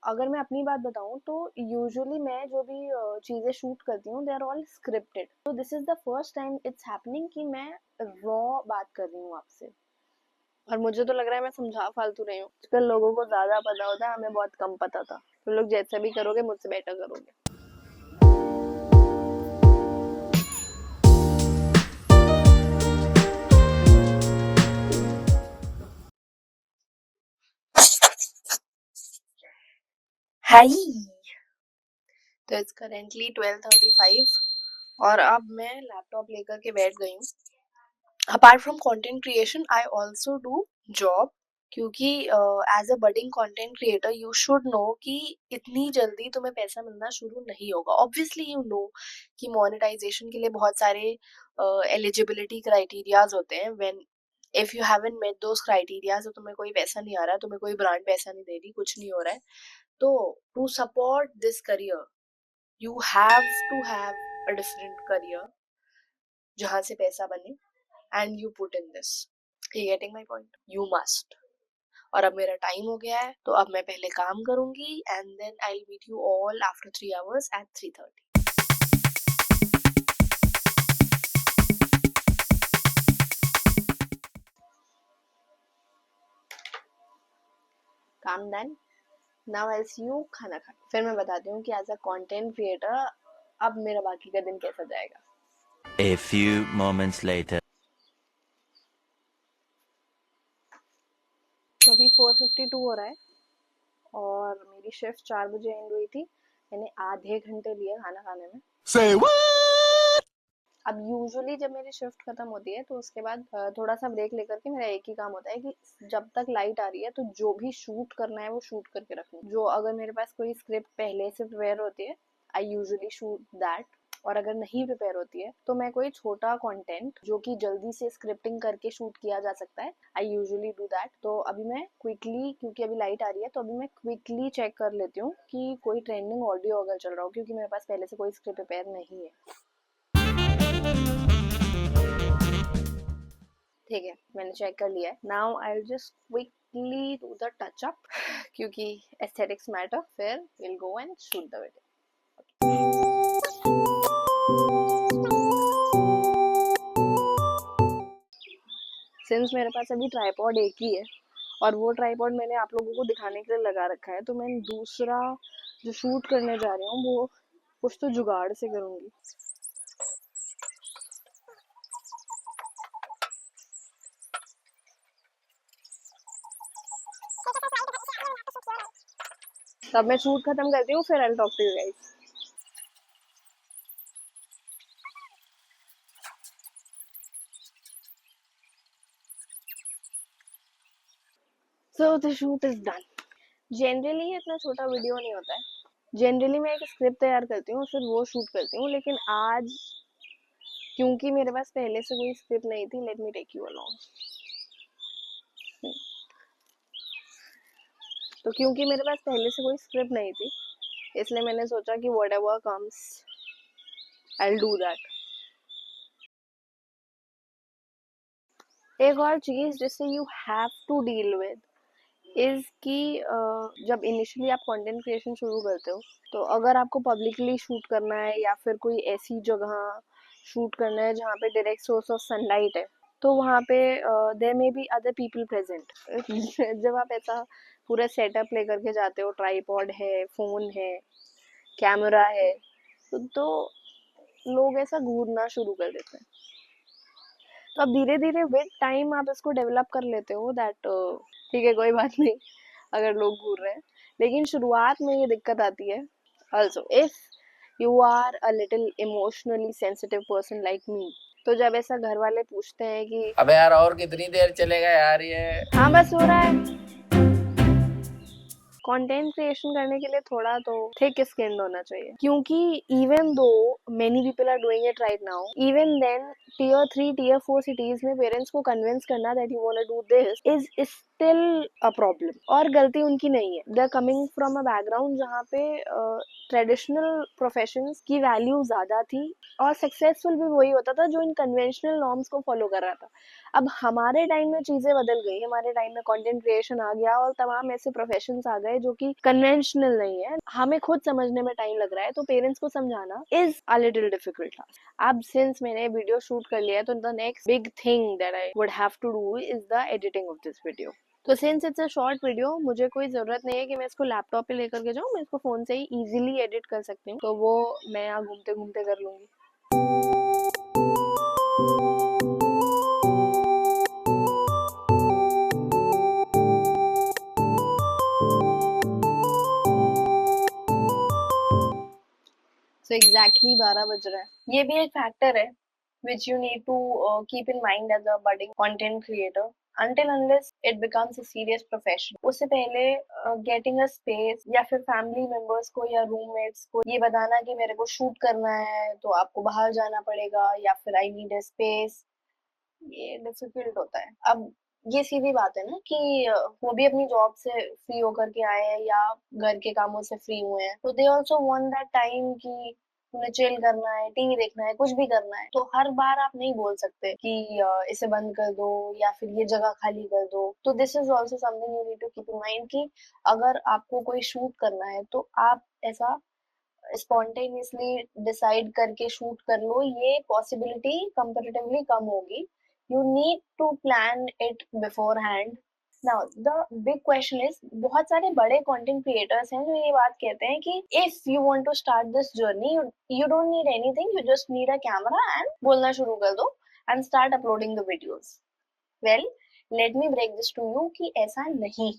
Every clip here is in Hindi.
अगर मैं अपनी बात बताऊँ तो यूजुअली मैं जो भी चीज़ें शूट करती हूँ दे आर ऑल स्क्रिप्टेड। तो this is the first time it's happening कि मैं रॉ बात कर रही हूँ आपसे, और मुझे तो लग रहा है मैं समझा फालतू रही हूँ। आजकल लोगों को ज़्यादा पता होता है, हमें बहुत कम पता था। तुम लोग जैसा भी करोगे मुझसे बेटर करोगे। हाय, तो इट्स करेंटली 12:35 और अब मैं लैपटॉप लेकर के बैठ गई हूँ। Apart from content creation I also do job, क्योंकि as a budding content creator you should know कि इतनी जल्दी तुम्हें पैसा मिलना शुरू नहीं होगा। ऑब्वियसली यू नो कि मोनेटाइजेशन के लिए बहुत सारे एलिजिबिलिटी क्राइटेरियाज होते हैं। When if you haven't met those criterias तो तुम्हें कोई पैसा नहीं आ रहा है, तुम्हें कोई ब्रांड पैसा नहीं दे रही, कुछ नहीं हो रहा है। तो to support this career you have to have a different career जहाँ से पैसा बने, and you put in this. You getting my point? You must. और अब मेरा टाइम हो गया है, तो अब मैं पहले काम करूंगी and then I will meet you all after 3 hours at 3:30. काम done. Now I see you खाना खा। फिर मैं बताती हूँ कि एज अ कंटेंट क्रिएटर अब मेरा बाकी का दिन कैसा जाएगा। A few moments later. तो अभी 4:52 हो रहा है और मेरी शिफ्ट 4 बजे एंड हुई थी। मैंने आधे घंटे लिए खाना खाने में। Say what? अब यूजुअली जब मेरी शिफ्ट खत्म होती है तो उसके बाद थोड़ा सा ब्रेक लेकर के मेरा एक ही काम होता है कि जब तक लाइट आ रही है तो जो भी शूट करना है वो शूट करके रखूं। जो अगर मेरे पास कोई स्क्रिप्ट पहले से प्रिपेयर होती है आई यूजुअली शूट दैट, और अगर नहीं प्रिपेयर होती है तो मैं कोई छोटा कंटेंट जो कि जल्दी से स्क्रिप्टिंग करके शूट किया जा सकता है आई यूजुअली डू दैट। तो अभी मैं क्विकली, क्योंकि अभी लाइट आ रही है तो अभी मैं क्विकली चेक कर लेती हूँ कि कोई ट्रेंडिंग ऑडियो अगर चल रहा हो, क्योंकि मेरे पास पहले से कोई स्क्रिप्ट प्रिपेयर नहीं है। ठीक है, मैंने चेक कर लिया है। Now I will just quickly do the touch up क्योंकि एस्थेटिक्स मैटर। फिर will go and shoot the video. Since मेरे पास अभी ट्राइपॉड एक ही है और वो ट्राइपॉड मैंने आप लोगों को दिखाने के लिए लगा रखा है, तो मैं दूसरा जो शूट करने जा रही हूँ वो कुछ तो जुगाड़ से करूँगी। तब मैं शूट खत्म करती हूँ, फिर I will talk to you guys. So the shoot is done. Generally इतना छोटा वीडियो नहीं होता है। जनरली मैं एक स्क्रिप्ट तैयार करती हूँ फिर वो शूट करती हूँ, लेकिन आज क्योंकि मेरे पास पहले से कोई स्क्रिप्ट नहीं थी, let me take you along. तो क्योंकि मेरे पास पहले से कोई स्क्रिप्ट नहीं थी इसलिए मैंने सोचा कि whatever comes I will do that. एक और चीज जिससे you have to deal with is कि जब इनिशियली आप कंटेंट क्रिएशन शुरू करते हो तो अगर आपको पब्लिकली शूट करना है या फिर कोई ऐसी जगह शूट करना है जहाँ पे डायरेक्ट सोर्स ऑफ सनलाइट है, तो वहाँ पे there may be other people present. जब आप ऐसा पूरा सेटअप लेकर के जाते हो, ट्राइपॉड है, फोन है, कैमरा है, तो लोग ऐसा घूरना शुरू कर देते हैं। तो अब धीरे धीरे विद टाइम आप इसको डेवलप कर लेते हो दैट ठीक है कोई बात नहीं अगर लोग घूर रहे हैं, लेकिन शुरुआत में ये दिक्कत आती है। Also if you are a little emotionally sensitive person like me, तो जब ऐसा घर वाले पूछते हैं कि अबे यार और कितनी देर चलेगा यार ये। हाँ बस हो रहा है, कंटेंट क्रिएशन करने के लिए थोड़ा तो थिक स्किन्ड होना चाहिए, क्योंकि even though many people are doing it right now, even then tier 3 tier 4 cities में पेरेंट्स को कन्विंस करना that you want to do this is still a problem. और गलती उनकी नहीं है, they are coming from a background जहाँ पे ट्रेडिशनल प्रोफेशंस की वैल्यू ज़्यादा थी और सक्सेसफुल भी वही होता था जो इन कन्वेंशनल नॉर्म्स को फॉलो कर रहा था। अब हमारे टाइम में चीज़ें बदल गई, हमारे टाइम में कंटेंट क्रिएशन आ गया और तमाम ऐसे प्रोफेशंस आ गए जो कि कन्वेंशनल नहीं है। हमें खुद समझने में टाइम लग रहा है, तो पेरेंट्स को समझाना is a little difficult task. अब सिंस मैंने वीडियो शूट कर लिया है, तो the next big thing that I would have to do is the editing of this video. तो since it's a short video, मुझे कोई ज़रूरत नहीं है कि मैं इसको लैपटॉप पे लेकर के जाऊँ, मैं इसको फ़ोन से ही ईजिली एडिट कर सकती हूँ, तो वो मैं यहाँ घूमते घूमते कर लूँगी। सो एग्जैक्टली 12 बज रहा है। ये भी एक फैक्टर है which you need to keep in mind as a budding content creator until unless it becomes a serious profession. उससे पहले getting a space या फिर family members को या roommates को ये बताना कि मेरे को shoot करना है तो आपको बाहर जाना पड़ेगा या फिर I need a space, ये डिफिकल्ट होता है। अब ये सीधी बात है ना कि वो भी अपनी जॉब से फ्री होकर के आए हैं या घर के कामों से फ्री हुए हैं, तो they also want that time कि उन्हें चिल करना है, टीवी देखना है, कुछ भी करना है। तो हर बार आप नहीं बोल सकते कि इसे बंद कर दो या फिर ये जगह खाली कर दो। तो this is also something you need to keep in mind कि अगर आपको कोई शूट करना है तो आप ऐसा स्पॉन्टेनियसली डिसाइड करके शूट कर लो, ये पॉसिबिलिटी कंपैरेटिवली कम होगी। You need to plan it beforehand. Now the big question is, बहुत सारे बड़े कंटेंट क्रिएटर्स हैं जो ये बात कहते हैं कि if you want to start this journey, you don't need anything, you just need a camera and बोलना शुरू कर दो and start uploading the videos. Well, let me break this to you कि ऐसा नहीं।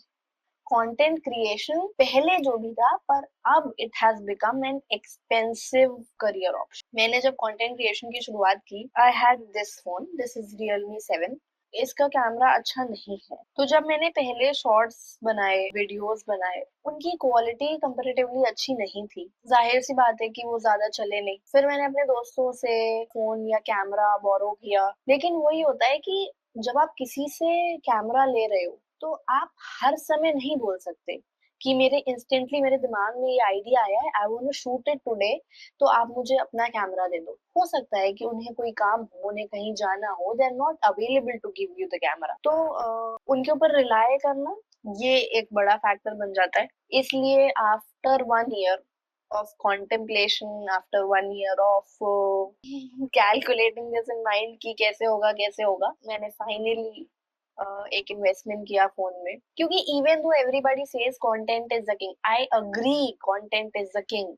कंटेंट क्रिएशन पहले जो भी था, पर अब it has become an expensive career option. मैंने जब कंटेंट क्रिएशन की शुरुआत की, I had this phone, this is Realme 7। इसका कैमरा अच्छा नहीं है, तो जब मैंने पहले शॉर्ट्स बनाए, वीडियोस बनाए, उनकी क्वालिटी कंपैरेटिवली अच्छी नहीं थी। जाहिर सी बात है कि वो ज्यादा चले नहीं। फिर मैंने अपने दोस्तों से फोन या कैमरा बोरो किया, लेकिन वही होता है कि जब आप किसी से कैमरा ले रहे हो तो आप हर समय नहीं बोल सकते कि मेरे इंस्टेंटली मेरे दिमाग में ये आइडिया आया है, I want to shoot it today, तो आप मुझे अपना कैमरा दे दो। हो सकता है कि उन्हें कोई काम हो, उन्हें कहीं जाना हो, they are not available to give you the camera, तो उनके ऊपर रिलाय करना ये एक बड़ा फैक्टर बन जाता है। इसलिए after 1 year of contemplation, after 1 year of calculating this in mind कि कैसे होगा, मैंने फाइनली एक इन्वेस्टमेंट किया फोन में। क्योंकि इवन दो everybody says content is the king, I agree content is the king,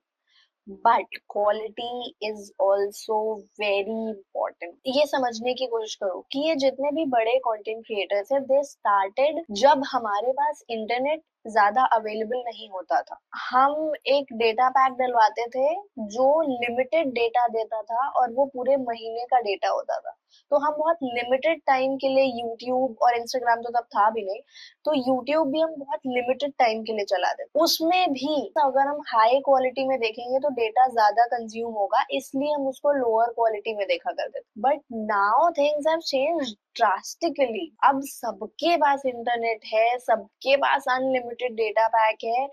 but quality is also very important. ये समझने की कोशिश करो कि ये जितने भी बड़े कंटेंट क्रिएटर्स हैं, दे स्टार्टेड जब हमारे पास इंटरनेट ज्यादा अवेलेबल नहीं होता था। हम एक डेटा पैक डलवाते थे जो लिमिटेड डेटा देता था और वो पूरे महीने का डेटा होता था। तो हम बहुत लिमिटेड टाइम के लिए यूट्यूब और इंस्टाग्राम तो तब था भी नहीं, तो यूट्यूब भी हम बहुत लिमिटेड टाइम के लिए चलाते थे। उसमें भी अगर हम हाई क्वालिटी में देखेंगे तो डेटा ज्यादा कंज्यूम होगा, इसलिए हम उसको लोअर क्वालिटी में देखा करते थे। But now things have changed drastically. अब सबके पास इंटरनेट है, सबके पास अनलिमिटेड डेटा पैक है,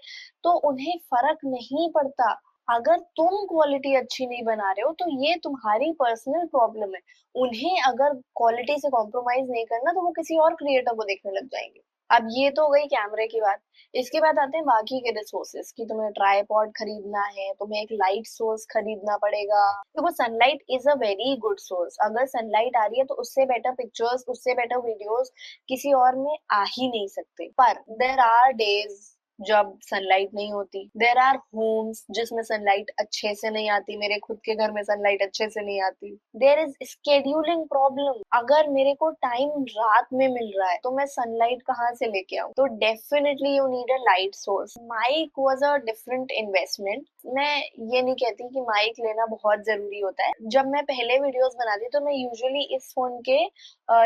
तो उन्हें फर्क नहीं पड़ता। अगर तुम क्वालिटी अच्छी नहीं बना रहे हो तो ये तुम्हारी पर्सनल प्रॉब्लम है। उन्हें अगर क्वालिटी से कॉम्प्रोमाइज नहीं करना तो वो किसी और क्रिएटर को देखने लग जाएंगे। अब ये तो हो गई कैमरे की बात। इसके बाद आते हैं बाकी के रिसोर्सेज कि तुम्हें ट्राइपॉड खरीदना है, तुम्हें एक लाइट सोर्स खरीदना पड़ेगा। देखो, sunlight is a very good source. अगर सनलाइट आ रही है तो उससे बेटर पिक्चर्स, उससे बेटर वीडियोस किसी और में आ ही नहीं सकते। पर देयर आर डेज जब सनलाइट नहीं होती, देयर आर होम्स जिसमें सनलाइट अच्छे से नहीं आती। मेरे खुद के घर में सनलाइट अच्छे से नहीं आती। There is scheduling problem. अगर मेरे को टाइम रात में मिल रहा है तो मैं सनलाइट कहाँ से लेके आऊँ? तो definitely you need a light source. Mic was a different investment. मैं ये नहीं कहती कि माइक लेना बहुत जरूरी होता है। जब मैं पहले वीडियोस बनाती तो मैं यूजुअली इस फोन के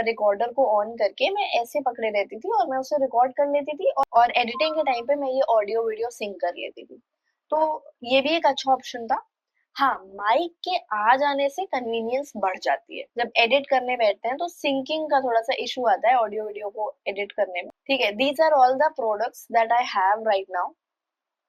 रिकॉर्डर को ऑन करके मैं ऐसे पकड़े रहती थी और मैं उसे रिकॉर्ड कर लेती थी, और एडिटिंग के टाइम पे मैं ये ऑडियो वीडियो सिंक कर लेती थी। तो ये भी एक अच्छा ऑप्शन था। हाँ, माइक के आ जाने से कन्वीनियंस बढ़ जाती है। जब एडिट करने बैठते हैं तो सिंकिंग का थोड़ा सा इशू आता है ऑडियो वीडियो को एडिट करने में। ठीक है, these are all the products that I have right now.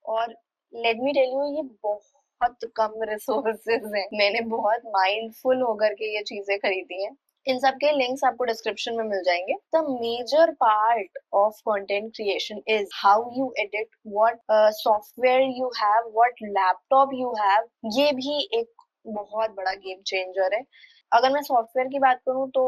और लेट मी टेल यू, ये बहुत कम रिसोर्सेज हैं। मैंने बहुत माइंडफुल होकर के ये चीजें खरीदी हैं। इन सब के लिंक्स आपको डिस्क्रिप्शन में मिल जाएंगे। The major part of content creation is how you edit, what software you have, what laptop you have. ये भी एक बहुत बड़ा गेम चेंजर है। अगर मैं सॉफ्टवेयर की बात करूँ तो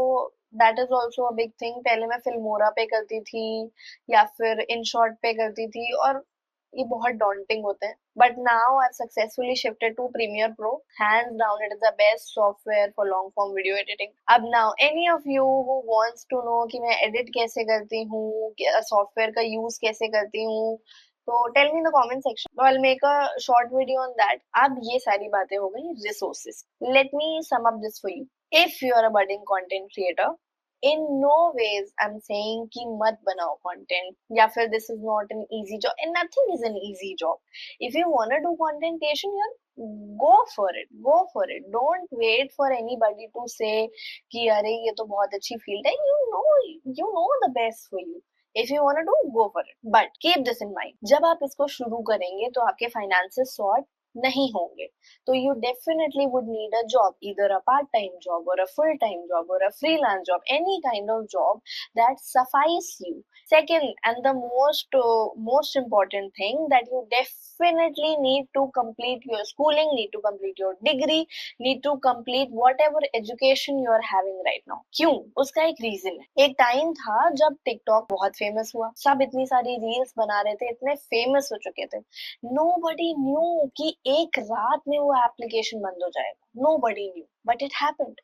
that is also a big thing. पहले मैं फिल्मोरा पे करती थी या फिर InShot पे करती थी, और ये बहुत daunting होते हैं। But now I've successfully shifted to Premiere Pro. Hands down, it is the best software for long form video editing. अब now any of you who wants to know कि मैं edit कैसे करती हूँ, सॉफ्टवेयर का यूज कैसे करती हूँ, तो tell me in the comment section. So I'll make a short video on that. अब ये सारी बातें हो गई resources. Let me sum up this for you. If you are a budding content creator, in no ways I'm saying कि मत बनाओ content या फिर this is not an easy job, and nothing is an easy job. If you wanna do content creation, go for it, go for it. Don't wait for anybody to say कि अरे ये तो बहुत अच्छी field है. You know the best for you. If you wanna do, go for it. But keep this in mind. जब आप इसको शुरू करेंगे तो आपके finances sort नहीं होंगे, तो you definitely would need a job, either a part-time job or a full-time job or a freelance job, any kind of job that suffice you. Second, and the most important thing, that you definitely need to complete your schooling, need to complete your degree, need to complete whatever education you are having right now. क्यों? उसका एक रीजन है। एक टाइम था जब टिकटॉक बहुत फेमस हुआ, सब इतनी सारी रील्स बना रहे थे, इतने फेमस हो चुके थे। Nobody knew कि एक रात में वो एप्लीकेशन बंद हो जाएगा। Nobody knew, but it happened.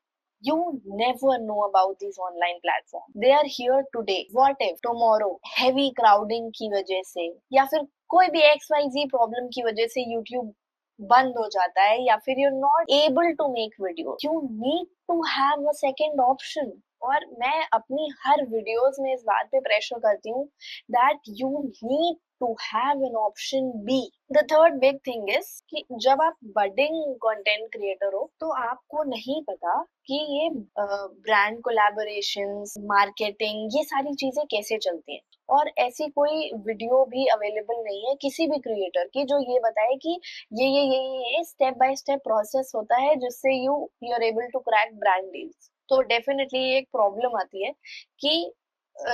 You never know about these online platforms. They are here today. What if tomorrow heavy crowding की वजह से या फिर कोई भी XYZ प्रॉब्लम की वजह से YouTube बंद हो जाता है, या फिर you're not able to make video? You need to have a second option. और मैं अपनी हर वीडियोस में इस बात पे प्रेशर करती हूँ that you need to have an option B. The third big thing is कि जब आप budding content creator हो तो आपको नहीं पता कि ये ब्रांड कोलैबोरेशंस, मार्केटिंग, ये सारी चीजें कैसे चलती हैं। और ऐसी कोई वीडियो भी अवेलेबल नहीं है किसी भी क्रिएटर की जो ये बताए कि ये स्टेप बाय स्टेप प्रोसेस होता है जिससे you are able to crack brand deals. तो डेफिनेटली एक प्रॉब्लम आती है कि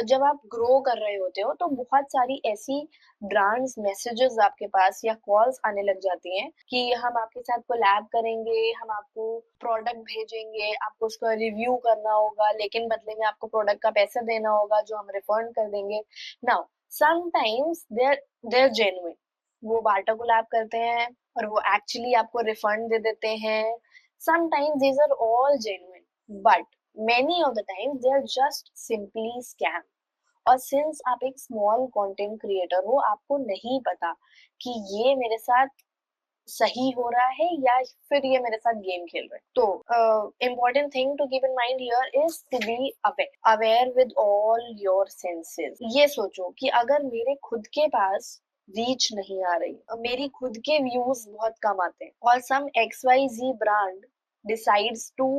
जब आप ग्रो कर रहे होते हो तो बहुत सारी ऐसी ब्रांड्स मैसेजेस आपके पास या कॉल्स आने लग जाती हैं कि हम आपके साथ कोलैब करेंगे, हम आपको प्रोडक्ट भेजेंगे, आपको उसका रिव्यू करना होगा, लेकिन बदले में आपको प्रोडक्ट का पैसा देना होगा जो हम रिफंड कर देंगे। नाउ समटाइम्स देयर जेन्युइन, वो बाटा कोलैब करते हैं और वो एक्चुअली आपको रिफंड दे देते हैं। Sometimes these are all genuine, but many of the times they are just simply scam. और सिंस आप एक स्मॉल कंटेंट क्रिएटर हो, आपको नहीं पता कि ये मेरे साथ सही हो रहा है या फिर ये मेरे साथ गेम खेल रहे हैं। तो important thing to keep in mind here is to be aware with all your senses. ये सोचो कि अगर मेरे खुद के पास रीच नहीं आ रही, मेरी खुद के व्यूज बहुत कम आते हैं और some XYZ brand decides to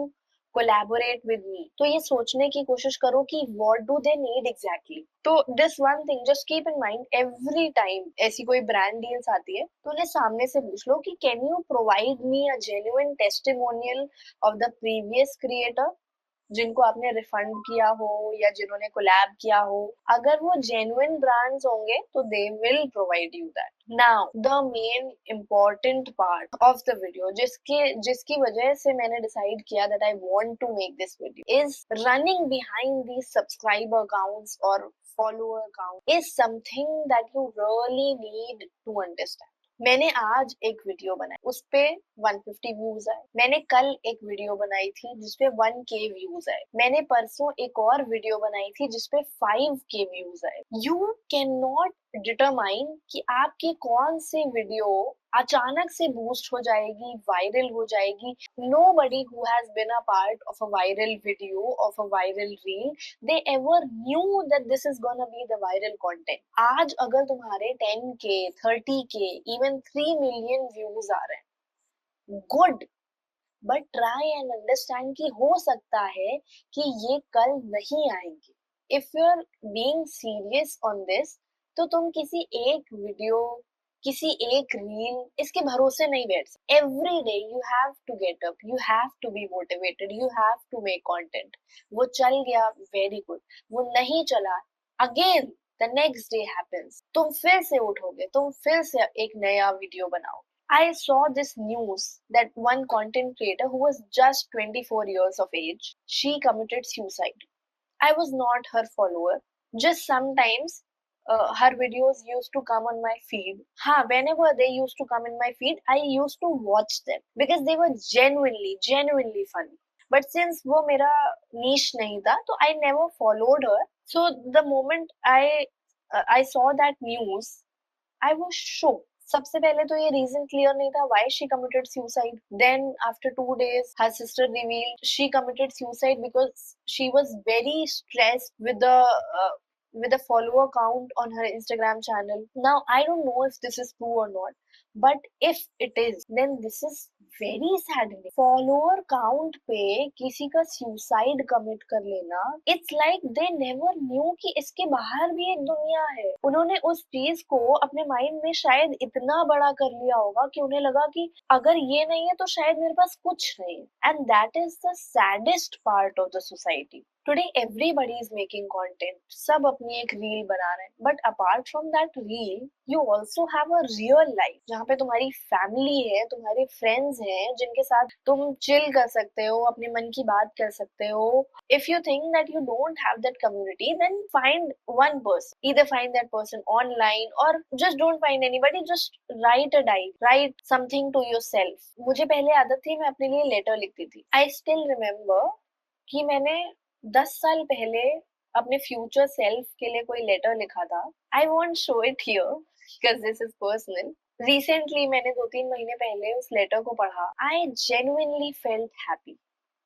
collaborate with me, तो ये सोचने की कोशिश करो कि what do they need exactly. तो this one thing just keep in mind, every time ऐसी कोई ब्रांड डील्स आती है तो उन्हें सामने से पूछ लो कि can you provide me a genuine testimonial of the previous creator जिनको आपने रिफंड किया हो या जिन्होंने कोलैब किया हो। अगर वो जेन्युइन ब्रांड्स होंगे तो they will provide you that. Now the main important part of the video जिसकी वजह से मैंने डिसाइड किया that I want to make this video is running behind these subscriber accounts और follower account is something that you really need to understand. मैंने आज एक वीडियो बनाई, उस पे 150 व्यूज आए। मैंने कल एक वीडियो बनाई थी जिसपे 1K व्यूज आए। मैंने परसों एक और वीडियो बनाई थी जिसपे 5K व्यूज आए। यू कैन नॉट डिटरमाइन कि आपकी कौन सी वीडियो अचानक से बूस्ट हो जाएगी, वायरल हो जाएगी। Nobody who has been a part of a viral video, of a viral reel, they ever knew that this is gonna be the viral content. आज अगर तुम्हारे 10K, 30K, even 3 million views आ रहे हैं, good, but try and understand कि हो सकता है कि ये कल नहीं आएंगे। If you're being serious on this, तो तुम किसी एक वीडियो किसी एक रील इसके भरोसे नहीं बैठ सकते। Every day you have to get up, you have to be motivated, you have to make content. वो चल गया, वेरी गुड। वो नहीं चला, again the next day happens, तुम फिर से उठोगे, तुम फिर से एक नया वीडियो बनाओ। I saw this news that one content creator who was just 24 years of age, she committed suicide. I was not her follower. Just sometimes her videos used to come on my feed. Whenever they used to come in my feed, I used to watch them because they were genuinely funny. But since वो मेरा niche नहीं था, तो I never followed her. So the moment I saw that news, I was shocked. सबसे पहले तो ये रीजन क्लियर नहीं था why she committed suicide. Then after 2 days, her sister revealed she committed suicide because she was very stressed with the follower count on her Instagram channel. Now I don't know if this is true or not, but if it is, then this is very saddening. Follower count पे किसी का suicide commit कर लेना, it's like they never knew कि इसके बाहर भी एक दुनिया है। उन्होंने उस चीज को अपने माइंड में शायद इतना बड़ा कर लिया होगा कि उन्हें लगा कि अगर ये नहीं है तो शायद मेरे पास कुछ नहीं है। And that is the saddest part of the society. Today everybody is making content, सब अपनी एक रील बना रहे हैं, but apart from that reel you also have a real life जहाँ पे तुम्हारी फैमिली है, तुम्हारे फ्रेंड्स हैं जिनके साथ तुम चिल कर सकते हो, अपने मन की बात कर सकते हो। If you think that you don't have that community, then find one person. Either find that person online or just don't find anybody. Just write a diary. Write something to yourself. मुझे पहले आदत थी, मैं अपने लिए लेटर लिखती थी. I still remember कि मैंने 10 साल पहले अपने फ्यूचर सेल्फ के लिए कोई लेटर लिखा था. I won't show it here because this is personal. Recently मैंने 2-3 महीने पहले उस लेटर को पढ़ा. I genuinely felt happy.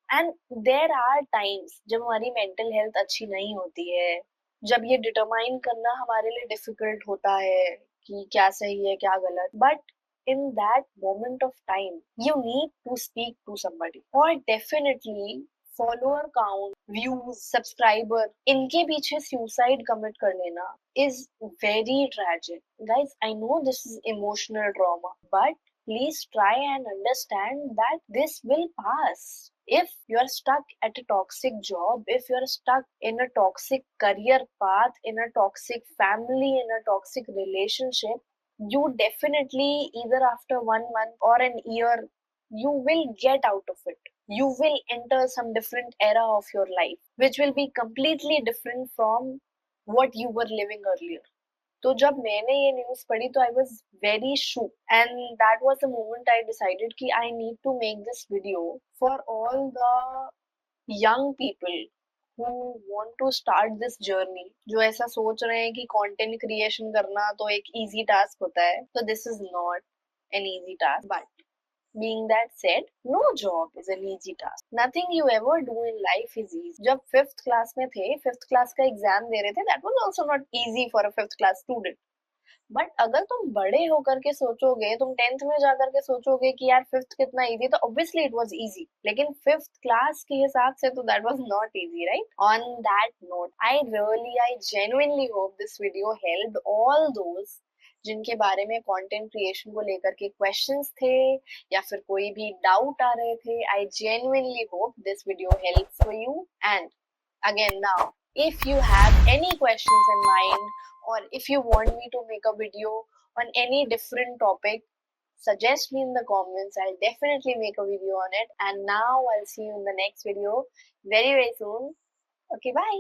And there are times जब हमारी मेंटल हेल्थ अच्छी नहीं होती है, जब ये डिटरमाइन करना हमारे लिए डिफिकल्ट होता है कि क्या सही है क्या गलत, but in that moment of time you need to speak to somebody. और definitely follower count, views, subscriber, इनके पीछे सुसाइड कमिट कर लेना is very tragic. Guys I know this is emotional trauma, but please try and understand that this will pass. If you're stuck at a toxic job, if you're stuck in a toxic career path, in a toxic family, in a toxic relationship, you definitely either after 1 month or an year, you will get out of it. You will enter some different era of your life, which will be completely different from what you were living earlier. तो जब मैंने ये न्यूज पढ़ी तो I was very shock and that was the moment I decided कि I need to make this video for all the young people who want to start this journey, जो ऐसा सोच रहे हैं कि कंटेंट क्रिएशन करना तो एक इजी टास्क होता है। तो this is not an easy task, but being that said, no job is an easy task. Nothing you ever do in life is easy. जब 5th क्लास में थे, 5th क्लास का एग्जाम दे रहे थे, that was also not easy for a 5th class student. But अगर तुम बड़े होकर के सोचोगे, तुम 10th में जाकर के सोचोगे कि यार 5th कितना इजी, तो ऑब्वियसली इट वाज इजी, लेकिन 5th क्लास के हिसाब से तो that was not easy, right? On that note, I genuinely hope this video helped all those जिनके बारे में कंटेंट क्रिएशन को लेकर के क्वेश्चंस थे या फिर कोई भी डाउट आ रहे थे. I genuinely hope this video helps for you. And again now, if you have any questions in mind, or if you want me to make a video on any different topic, suggest me in the comments. I'll definitely make a video on it. And now I'll see you in the next video very soon. Okay, bye.